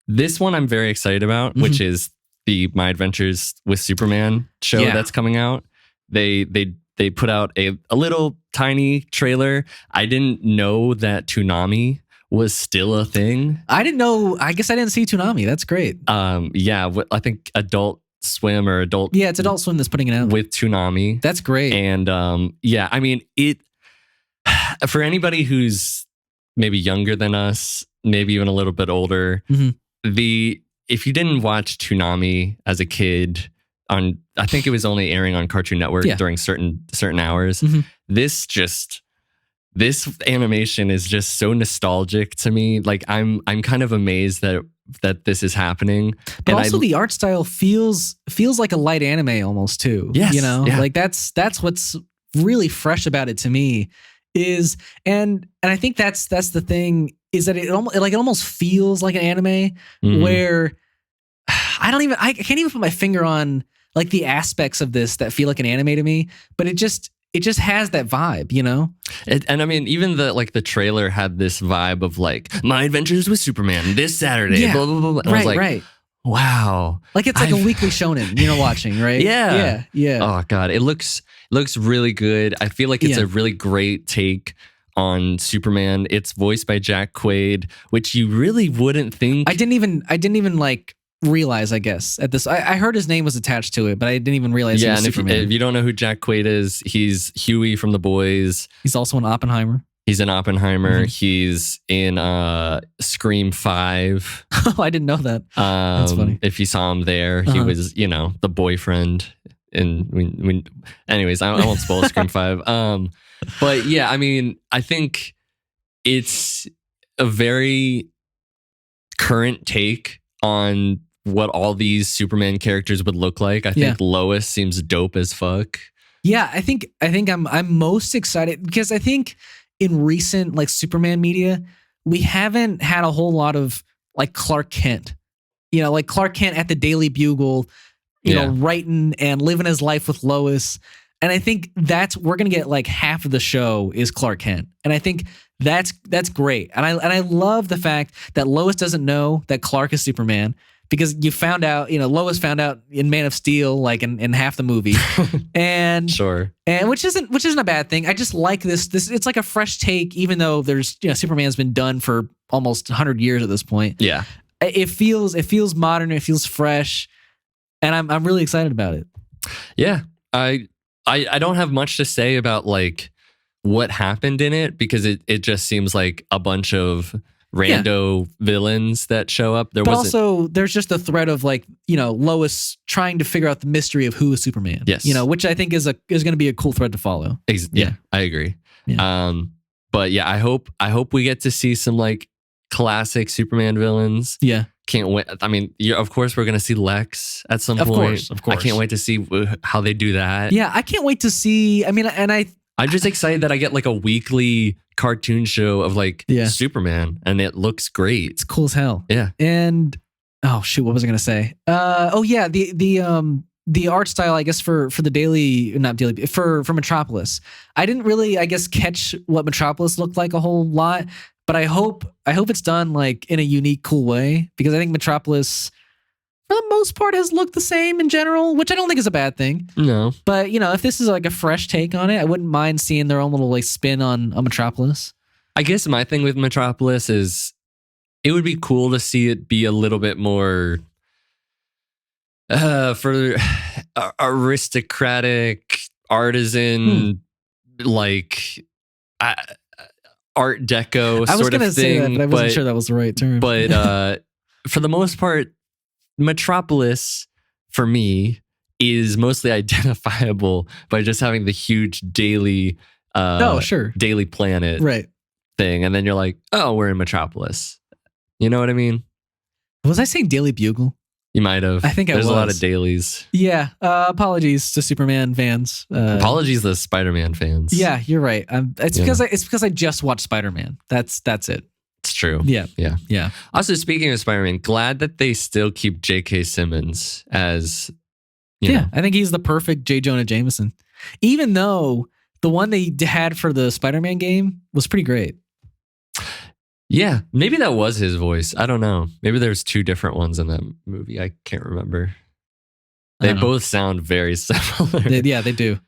This one I'm very excited about, which is the My Adventures with Superman show that's coming out. They put out a little tiny trailer. I didn't know that Toonami was still a thing. I didn't know. I guess I didn't see Toonami. That's great. I think Adult Swim or Adult. Yeah, it's Adult Swim that's putting it out with Toonami. That's great. And I mean it. For anybody who's maybe younger than us, maybe even a little bit older, if you didn't watch Toonami as a kid, I think it was only airing on Cartoon Network during certain hours. This animation is just so nostalgic to me. Like I'm kind of amazed that this is happening. But and also the art style feels like a light anime almost too. Yes, like that's what's really fresh about it to me. Is and I think that's the thing, is that it almost feels like an anime where I can't even put my finger on like the aspects of this that feel like an anime to me, but it just has that vibe, you know? And I mean, even the trailer had this vibe of like My Adventures with Superman this Saturday, blah, blah, blah. And I was like, wow. Like it's like a weekly shonen, watching, right? Yeah. Yeah. Oh God. It looks really good. I feel like it's a really great take on Superman. It's voiced by Jack Quaid, which you really wouldn't think. I didn't even like realize, I guess, at this. I heard his name was attached to it, but I didn't even realize he was Superman. If you don't know who Jack Quaid is, he's Huey from The Boys. He's also in Oppenheimer. He's in Oppenheimer. He's in Scream 5. Oh, I didn't know that. That's funny. If you saw him there, he was, the boyfriend. And anyways, I won't spoil Scream 5. But yeah, I mean, I think it's a very current take on what all these Superman characters would look like. I think Lois seems dope as fuck. Yeah, I think I'm most excited because I think in recent like Superman media, we haven't had a whole lot of like Clark Kent. Like Clark Kent at the Daily Bugle, writing and living his life with Lois. And I think we're gonna get like half of the show is Clark Kent. And I think that's great. And I love the fact that Lois doesn't know that Clark is Superman, because you found out, Lois found out in Man of Steel, like in half the movie. And sure. And which isn't a bad thing. I just like this it's like a fresh take, even though there's Superman's been done for almost 100 years at this point. Yeah. It feels modern, it feels fresh, and I'm really excited about it. Yeah. I don't have much to say about like what happened in it, because it just seems like a bunch of rando villains that show up. Also there's just the thread of like, Lois trying to figure out the mystery of who is Superman. Yes. Which I think is going to be a cool thread to follow. Yeah, I agree. Yeah. But yeah, I hope we get to see some like classic Superman villains. Yeah. Can't wait. I mean, of course, we're going to see Lex at some point. Of course. I can't wait to see how they do that. Yeah, I can't wait to see. I mean, and I'm just excited that I get like a weekly cartoon show of like Superman, and it looks great. It's cool as hell. Yeah. And oh shoot, what was I going to say? The art style, I guess, for Metropolis. I didn't really, I guess, catch what Metropolis looked like a whole lot. But I hope it's done like in a unique, cool way, because I think Metropolis, for the most part, has looked the same in general, which I don't think is a bad thing. No. But, if this is like a fresh take on it, I wouldn't mind seeing their own little like spin on Metropolis. I guess my thing with Metropolis is it would be cool to see it be a little bit more for aristocratic, artisan, like... Art Deco sort of thing. I was going to say that, but I wasn't sure that was the right term. But for the most part, Metropolis, for me, is mostly identifiable by just having the huge daily Daily Planet thing. And then you're like, oh, we're in Metropolis. You know what I mean? Was I saying Daily Bugle? You might have. I think There's a lot of dailies. Yeah. Apologies to Superman fans. Apologies to Spider-Man fans. Yeah, you're right. It's because I just watched Spider-Man. That's it. It's true. Yeah. Also, speaking of Spider-Man, glad that they still keep J.K. Simmons as. I think he's the perfect J. Jonah Jameson. Even though the one they had for the Spider-Man game was pretty great. Yeah, maybe that was his voice. I don't know. Maybe there's two different ones in that movie. I can't remember. They both sound very similar. They do.